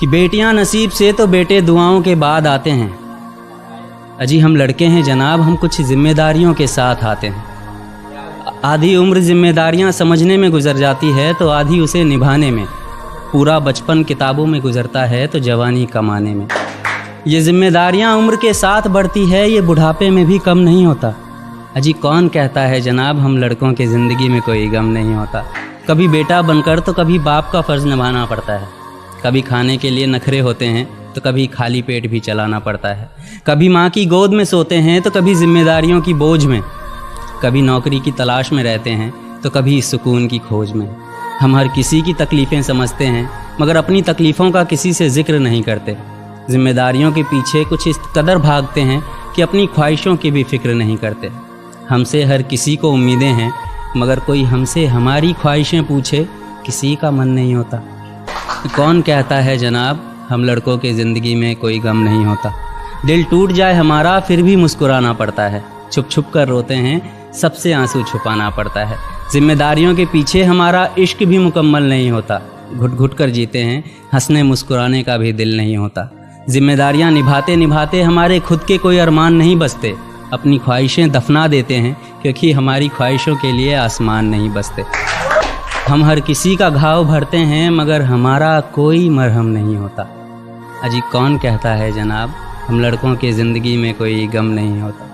कि बेटियां नसीब से तो बेटे दुआओं के बाद आते हैं। अजी हम लड़के हैं जनाब, हम कुछ जिम्मेदारियों के साथ आते हैं। आधी उम्र जिम्मेदारियां समझने में गुजर जाती है तो आधी उसे निभाने में। पूरा बचपन किताबों में गुजरता है तो जवानी कमाने में। ये जिम्मेदारियां उम्र के साथ बढ़ती है, ये बुढ़ापे में भी कम नहीं होता। अजी कौन कहता है जनाब हम लड़कों की ज़िंदगी में कोई गम नहीं होता। कभी बेटा बनकर तो कभी बाप का फ़र्ज़ निभाना पड़ता है। कभी खाने के लिए नखरे होते हैं तो कभी खाली पेट भी चलाना पड़ता है। कभी माँ की गोद में सोते हैं तो कभी जिम्मेदारियों की बोझ में। कभी नौकरी की तलाश में रहते हैं तो कभी सुकून की खोज में। हम हर किसी की तकलीफ़ें समझते हैं मगर अपनी तकलीफ़ों का किसी से जिक्र नहीं करते। जिम्मेदारियों के पीछे कुछ इस कदर भागते हैं कि अपनी ख्वाहिशों की भी फिक्र नहीं करते। हमसे हर किसी को उम्मीदें हैं मगर कोई हमसे हमारी ख्वाहिशें पूछे किसी का मन नहीं होता। कौन कहता है जनाब हम लड़कों की ज़िंदगी में कोई गम नहीं होता। दिल टूट जाए हमारा फिर भी मुस्कुराना पड़ता है। छुप छुप कर रोते हैं सबसे आंसू छुपाना पड़ता है। जिम्मेदारियों के पीछे हमारा इश्क भी मुकम्मल नहीं होता। घुट घुट कर जीते हैं, हंसने मुस्कुराने का भी दिल नहीं होता। जिम्मेदारियां निभाते निभाते हमारे खुद के कोई अरमान नहीं बसते। अपनी ख्वाहिशें दफना देते हैं क्योंकि हमारी ख्वाहिशों के लिए आसमान नहीं बसते। हम हर किसी का घाव भरते हैं मगर हमारा कोई मरहम नहीं होता। अजी कौन कहता है जनाब हम लड़कों की ज़िंदगी में कोई गम नहीं होता।